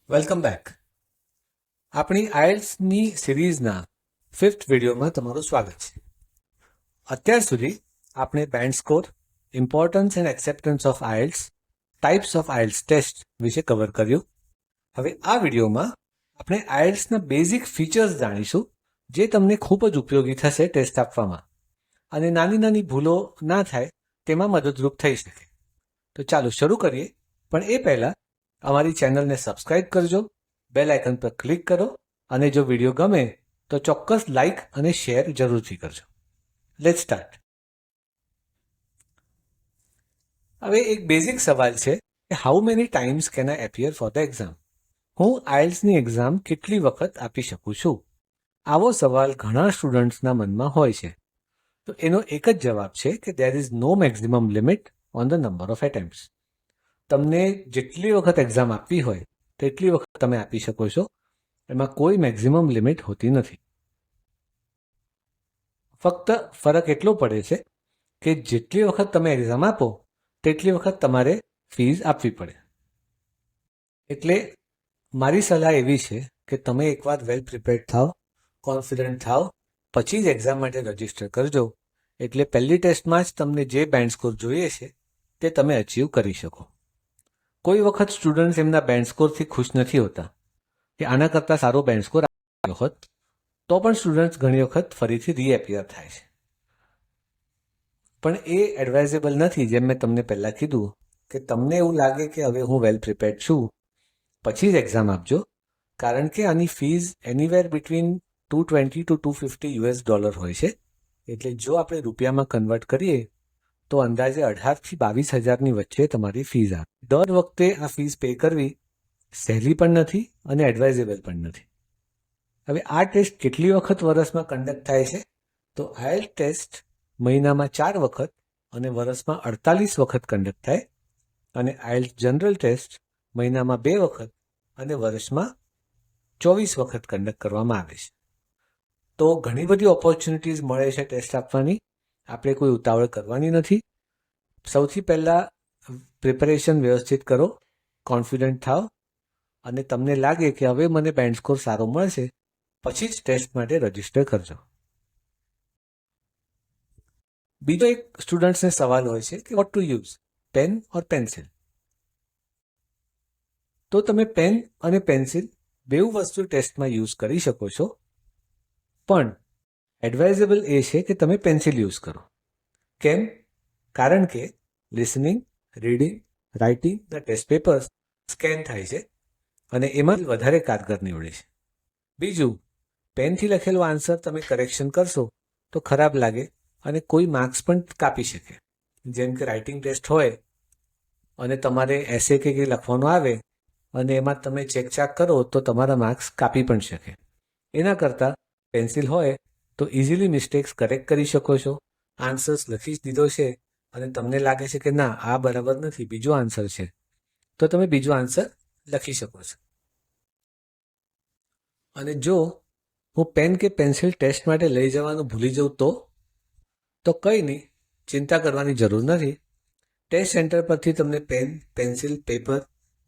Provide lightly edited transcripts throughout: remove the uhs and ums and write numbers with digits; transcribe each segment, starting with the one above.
Welcome back. આપણી આઇએલ્સની સિરીઝના 5th વિડીયોમાં તમારું સ્વાગત છે. અત્યાર સુધી આપણે band score, importance and acceptance of IELTS, types of IELTS test વિશે કવર કર્યું. હવે આ વિડીયોમાં આપણે આઇએલ્સના બેઝિક ફીચર્સ જાણીશું, જે તમને ખૂબ જ ઉપયોગી થશે ટેસ્ટ આપવામાં અને નાની નાની ભૂલો ના થાય તેમાં મદદરૂપ થઈ શકે. તો ચાલો શરૂ કરીએ, પણ એ પહેલાં અમારી ચેનલને સબસ્ક્રાઇબ કરજો, બેલ આઇકન પર ક્લિક કરો અને જો વિડીયો ગમે તો ચોક્કસ લાઇક અને શેર જરૂરથી કરજો. Let's start. હવે એક બેઝિક સવાલ છે કે how many times can I appear for the exam? હું આઇએલ્સની એક્ઝામ કેટલી વખત આપી શકું છું? આવો સવાલ ઘણા સ્ટુડન્ટ્સના મનમાં હોય છે. તો એનો એક જ જવાબ છે કે there is no maximum limit on the number of attempts. તમને જેટલી વખત એક્ઝામ આપવી હોય તેટલી વખત તમે આપી શકો છો. એમાં કોઈ મેક્સિમમ લિમિટ હોતી નથી. ફક્ત ફરક એટલો પડે છે કે જેટલી વખત તમે એક્ઝામ આપો તેટલી વખત તમારે ફીસ આપવી પડે. એટલે મારી સલાહ એવી છે કે તમે એકવાર વેલ પ્રિપેર્ડ થાઓ, કોન્ફિડન્ટ થાઓ, પછી જ એક્ઝામ માટે રજીસ્ટર કરજો. એટલે પહેલી ટેસ્ટમાં જ તમને જે બેન્ડ સ્કોર જોઈએ છે તે તમે અચીવ કરી શકો. કોઈ વખત સ્ટુડન્ટ્સ એમના બેન્ડ સ્કોરથી ખુશ નથી હોતા કે આના કરતાં સારો બેન્ડ સ્કોર આવ્યો હોત, તો પણ સ્ટુડન્ટ્સ ઘણી વખત ફરીથી રીએપિયર થાય છે. પણ એ એડવાઇઝેબલ નથી. જેમ મેં તમને પહેલાં કીધું કે તમને એવું લાગે કે હવે હું વેલ પ્રિપેર્ડ છું પછી જ એક્ઝામ આપજો, કારણ કે આની ફીઝ એનીવેર બિટવીન $220 to $250 હોય છે. એટલે જો આપણે રૂપિયામાં કન્વર્ટ કરીએ તો અંદાજે 18,000 થી 22,000ની વચ્ચે તમારી ફીઝ આવે. દર વખતે આ ફીઝ પે કરવી સહેલી પણ નથી અને એડવાઇઝેબલ પણ નથી. હવે આ ટેસ્ટ કેટલી વખત વર્ષમાં કન્ડક્ટ થાય છે? તો આઇએલ્સ ટેસ્ટ મહિનામાં 4 વખત અને વર્ષમાં 48 વખત કન્ડક્ટ થાય, અને આઇએલ્સ જનરલ ટેસ્ટ મહિનામાં 2 વખત અને વર્ષમાં 24 વખત કન્ડક્ટ કરવામાં આવે છે. તો ઘણી બધી ઓપોર્ચ્યુનિટીઝ મળે છે ટેસ્ટ આપવાની. આપણે કોઈ ઉતાવળ કરવાની નથી. સૌથી પહેલાં પ્રિપેરેશન વ્યવસ્થિત કરો, કોન્ફિડન્ટ થાઓ અને તમને લાગે કે હવે મને બેન્ડ સ્કોર સારો મળશે પછી જ ટેસ્ટ માટે રજીસ્ટર કરજો. બીજો એક સ્ટુડન્ટ્સને સવાલ હોય છે કે what to use, pen or pencil? તો તમે પેન અને પેન્સિલ બેઉ વસ્તુ ટેસ્ટમાં યુઝ કરી શકો છો, પણ એડવાઇઝેબલ એ છે કે તમે પેન્સિલ યુઝ કરો. કેમ? કારણ કે લિસનિંગ, રીડિંગ, રાઇટિંગના ટેસ્ટ પેપર્સ સ્કેન થાય છે અને એમાં વધારે કારગર નીવડે છે. બીજું, પેનથી લખેલો આન્સર તમે કરેક્શન કરશો તો ખરાબ લાગે અને કોઈ માર્ક્સ પણ કાપી શકે. જેમ કે રાઇટિંગ ટેસ્ટ હોય અને તમારે એસે કે કંઈ લખવાનું આવે અને એમાં તમે ચેકચાક કરો તો તમારા માર્ક્સ કાપી પણ શકે. એના કરતાં પેન્સિલ હોય તો ઇઝીલી મિસ્ટેક્સ કરેક્ટ કરી શકો છો. આન્સર્સ લખી જ દીધો છે અને તમને લાગે છે કે ના આ બરાબર નથી, બીજો આન્સર છે, તો તમે બીજો આન્સર લખી શકો છો. અને જો હું પેન કે પેન્સિલ ટેસ્ટ માટે લઈ જવાનું ભૂલી જાઉં તો કંઈ નહીં, ચિંતા કરવાની જરૂર નથી. ટેસ્ટ સેન્ટર પરથી તમને પેન, પેન્સિલ, પેપર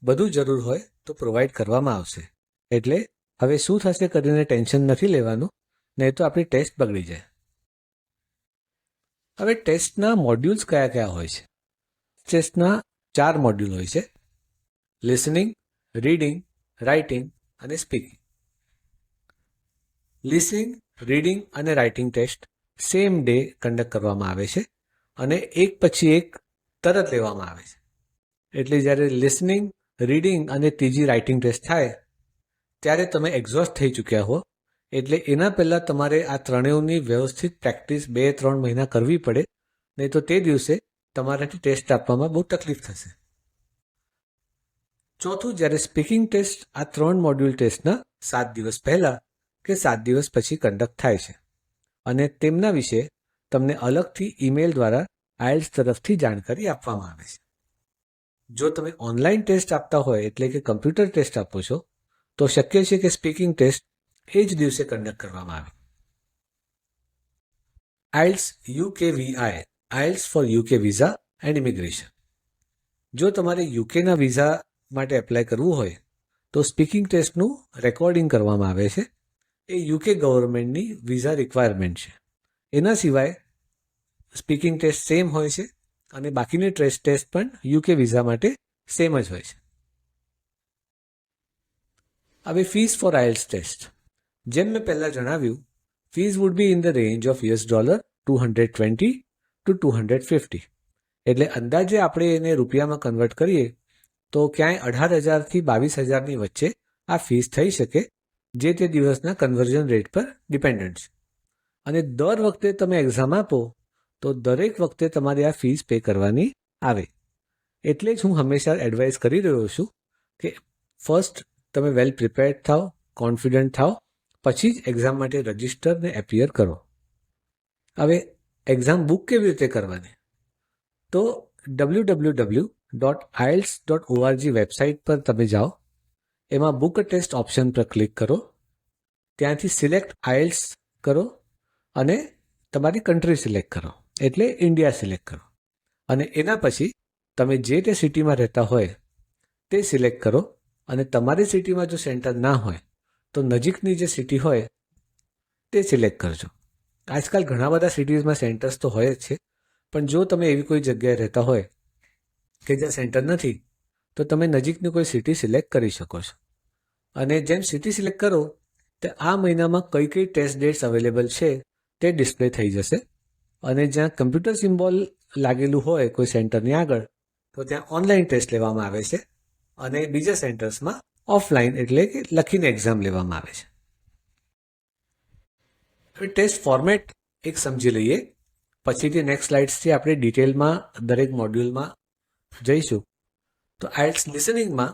બધું જરૂર હોય તો પ્રોવાઈડ કરવામાં આવશે. એટલે હવે શું થશે કરીને ટેન્શન નથી લેવાનું, નહીં તો આપણી ટેસ્ટ બગડી જાય. હવે ટેસ્ટના મોડ્યુલ્સ કયા કયા હોય છે? ટેસ્ટના 4 મોડ્યુલ હોય છે: લિસનિંગ, રીડિંગ, રાઇટિંગ અને સ્પીકિંગ. લિસનિંગ, રીડિંગ અને writing test same day conduct કરવામાં આવે છે અને એક પછી એક તરત લેવામાં આવે છે. એટલે જ્યારે લિસનિંગ, રીડિંગ અને ત્રીજી રાઇટિંગ ટેસ્ટ થાય ત્યારે તમે એક્ઝોસ્ટ થઈ ચૂક્યા હો. એટલે એના પહેલાં તમારે આ ત્રણેયની વ્યવસ્થિત પ્રેક્ટિસ 2-3 મહિના કરવી પડે, નહીં તો તે દિવસે તમારાથી ટેસ્ટ આપવામાં બહુ તકલીફ થશે. ચોથું, જ્યારે સ્પીકિંગ ટેસ્ટ આ 3 મોડ્યુલ ટેસ્ટના 7 દિવસ પહેલાં કે 7 દિવસ પછી કન્ડક્ટ થાય છે અને તેમના વિશે તમને અલગથી ઈમેલ દ્વારા આઇએલ્સ તરફથી જાણકારી આપવામાં આવે છે. જો તમે ઓનલાઈન ટેસ્ટ આપતા હોય એટલે કે કમ્પ્યુટર ટેસ્ટ આપો છો તો શક્ય છે કે સ્પીકિંગ ટેસ્ટ એ જ દિવસે કન્ડક્ટ કરવામાં આવે. IELTS UKVI, IELTS for UK visa and immigration. જો તમારે યુકેના વિઝા માટે એપ્લાય કરવું હોય તો સ્પીકિંગ ટેસ્ટનું રેકોર્ડિંગ કરવામાં આવે છે. એ યુકે ગવર્મેન્ટની વિઝા રિક્વાયરમેન્ટ છે. એના સિવાય સ્પીકિંગ ટેસ્ટ સેમ હોય છે અને બાકીની ટેસ્ટ પણ યુકે વિઝા માટે સેમ જ હોય છે. હવે ફીસ ફોર આઇલ્સ ટેસ્ટ. જેમ મેં પહેલાં જણાવ્યું, fees would be in the range of $220 to $250. એટલે અંદાજે આપણે એને રૂપિયામાં કન્વર્ટ કરીએ તો ક્યાંય 18,000 થી 22,000ની વચ્ચે આ ફીસ થઈ શકે, જે તે દિવસના કન્વર્ઝન રેટ પર ડિપેન્ડન્ટ છે. અને દર વખતે તમે એક્ઝામ આપો તો દરેક વખતે તમારે આ ફીસ પે કરવાની આવે. એટલે જ હું હંમેશા એડવાઇસ કરી રહ્યો છું કે ફર્સ્ટ તમે વેલ પ્રિપેર્ડ થાઓ, કોન્ફિડન્ટ થાઓ, પછી જ એક્ઝામ માટે રજિસ્ટર ને એપિયર કરો. હવે એક્ઝામ બુક કેવી રીતે કરવાની? તો www.ielts.org વેબસાઇટ પર તમે જાઓ, એમાં બુક અ ટેસ્ટ ઓપ્શન પર ક્લિક કરો, ત્યાંથી સિલેક્ટ આઇલ્સ કરો અને તમારી કન્ટ્રી સિલેક્ટ કરો, એટલે ઇન્ડિયા સિલેક્ટ કરો. અને એના પછી તમે જે તે સિટીમાં રહેતા હોય તે સિલેક્ટ કરો અને તમારી સિટીમાં જો સેન્ટર ના હોય તો નજીકની જે સિટી હોય તે સિલેક્ટ કરજો. આજકાલ ઘણા બધા સિટીઝમાં સેન્ટર્સ તો હોય જ છે, પણ જો તમે એવી કોઈ જગ્યાએ રહેતા હોય કે જ્યાં સેન્ટર નથી તો તમે નજીકની કોઈ સિટી સિલેક્ટ કરી શકો છો. અને જેમ સિટી સિલેક્ટ કરો તે આ મહિનામાં કઈ કઈ ટેસ્ટ ડેટ્સ અવેલેબલ છે તે ડિસ્પ્લે થઈ જશે. અને જ્યાં કમ્પ્યુટર સિમ્બોલ લાગેલું હોય કોઈ સેન્ટરની આગળ તો ત્યાં ઓનલાઈન ટેસ્ટ લેવામાં આવે છે અને બીજા સેન્ટર્સમાં ઓફલાઈન એટલે કે લખીને એક્ઝામ લેવામાં આવે છે. હવે ટેસ્ટ ફોર્મેટ એક સમજી લઈએ, પછીથી નેક્સ્ટ સ્લાઇડ્સથી આપણે ડિટેલમાં દરેક મોડ્યુલમાં જઈશું. તો આઇલ્સ લિસનિંગમાં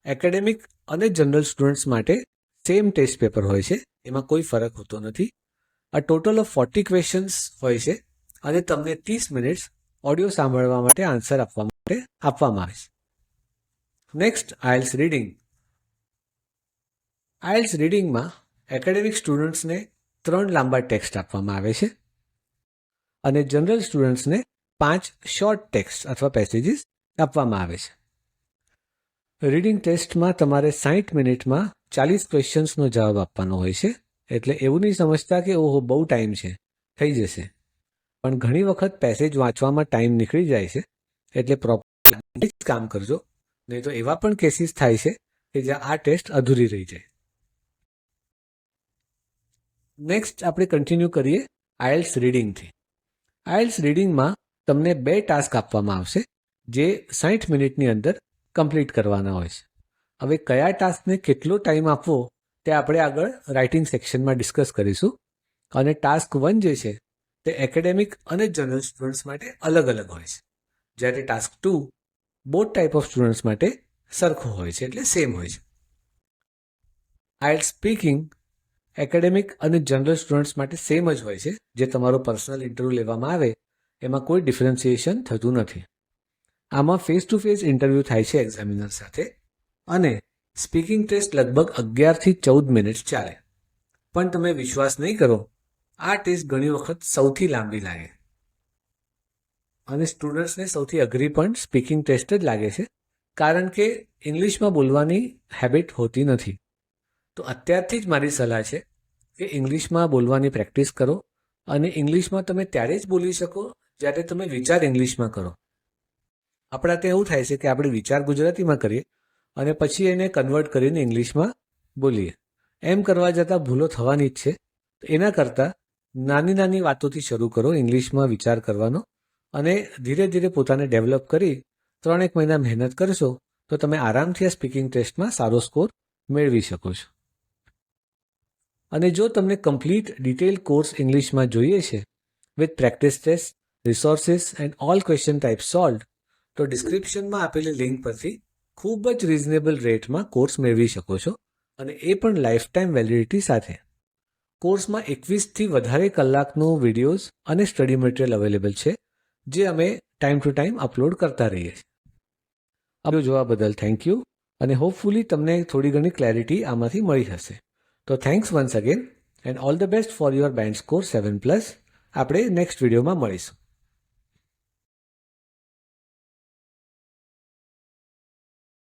એકેડેમિક અને જનરલ સ્ટુડન્ટ્સ માટે સેમ ટેસ્ટ પેપર હોય છે, એમાં કોઈ ફરક હોતો નથી. આ ટોટલ ઓફ 40 ક્વેશ્ચન્સ હોય છે અને તમને 30 મિનિટ્સ ઓડિયો સાંભળવા માટે આન્સર આપવા માટે આપવામાં આવે છે. Next IELTS reading. આઇલ્સ રીડિંગમાં એકેડેમિક સ્ટુડન્ટ્સને 3 લાંબા ટેક્સ્ટ આપવામાં આવે છે અને જનરલ સ્ટુડન્ટ્સને 5 શોર્ટ ટેક્સ્ટ અથવા પેસેજીસ આપવામાં આવે છે. રીડિંગ ટેસ્ટમાં તમારે 60 મિનિટમાં 40 ક્વેશ્ચન્સનો જવાબ આપવાનો હોય છે. એટલે એવું નહીં સમજતા કે ઓહો બહુ ટાઈમ છે, થઈ જશે. પણ ઘણી વખત પેસેજ વાંચવામાં ટાઈમ નીકળી જાય છે, એટલે પ્રોપર કામ કરજો, નહીં તો એવા પણ કેસીસ થાય છે કે જ્યાં આ ટેસ્ટ અધૂરી રહી જાય. નેક્સ્ટ આપણે કન્ટિન્યુ કરીએ આઇલ્સ રીડિંગથી. આઇલ્સ રીડિંગમાં તમને 2 ટાસ્ક આપવામાં આવશે જે 60 મિનિટની અંદર કમ્પ્લીટ કરવાના હોય છે. હવે કયા ટાસ્કને કેટલો ટાઈમ આપવો તે આપણે આગળ રાઇટિંગ સેક્શનમાં ડિસ્કસ કરીશું. અને ટાસ્ક 1 જે છે તે એકેડેમિક અને જનરલ સ્ટુડન્ટ્સ માટે અલગ અલગ હોય છે, જ્યારે task 2 both type of students માટે સરખું હોય છે, એટલે સેમ હોય છે. આઇલ્સ સ્પીકિંગ એકેડેમિક અને જનરલ સ્ટુડન્ટ્સ માટે સેમ જ હોય છે. જે તમારો પર્સનલ ઇન્ટરવ્યૂ લેવામાં આવે એમાં કોઈ ડિફરન્સિએશન થતું નથી. આમાં ફેસ ટુ ફેસ ઇન્ટરવ્યૂ થાય છે એક્ઝામિનર સાથે અને સ્પીકિંગ ટેસ્ટ લગભગ 11 થી 14 મિનિટ ચાલે. પણ તમે વિશ્વાસ નહીં કરો, આ ટેસ્ટ ઘણી વખત સૌથી લાંબી લાગે અને સ્ટુડન્ટ્સને સૌથી અઘરી પણ સ્પીકિંગ ટેસ્ટ જ લાગે છે, કારણ કે ઇંગ્લિશમાં બોલવાની હેબિટ હોતી નથી. તો અત્યારથી જ મારી સલાહ છે કે ઇંગ્લિશમાં બોલવાની પ્રેક્ટિસ કરો અને ઇંગ્લિશમાં તમે ત્યારે જ બોલી શકો જ્યારે તમે વિચાર ઇંગ્લિશમાં કરો. આપણા ત્યાં એવું થાય છે કે આપણે વિચાર ગુજરાતીમાં કરીએ અને પછી એને કન્વર્ટ કરીને ઇંગ્લિશમાં બોલીએ. એમ કરવા જતાં ભૂલો થવાની જ છે. એના કરતાં નાની નાની વાતોથી શરૂ કરો ઇંગ્લિશમાં વિચાર કરવાનો અને ધીરે ધીરે પોતાને ડેવલપ કરી 3-1 મહિના મહેનત કરશો તો તમે આરામથી આ સ્પીકિંગ ટેસ્ટમાં સારો સ્કોર મેળવી શકો છો. અને જો તમને કમ્પ્લીટ ડિટેલ કોર્સ ઇંગ્લિશમાં જોઈએ છે with practice test, resources and all question type solve, તો ડિસ્ક્રિપ્શનમાં આપેલી લિંક પરથી ખૂબ જ રિઝનેબલ રેટમાં કોર્સ મેળવી શકો છો અને એ પણ લાઈફ ટાઈમ વેલિડિટી સાથે. કોર્સમાં 21થી વધારે કલાકનો વિડીયોઝ અને સ્ટડી મટીરિયલ અવેલેબલ છે, જે અમે ટાઈમ ટુ ટાઈમ અપલોડ કરતા રહીએ છીએ. આ જોવા બદલ થેન્ક યુ અને હોપફુલી તમને થોડી ઘણી ક્લેરિટી આમાંથી મળી હશે. તો thanks once again and all the best for your band score 7+. આપણે નેક્સ્ટ વિડીયોમાં મળીશું.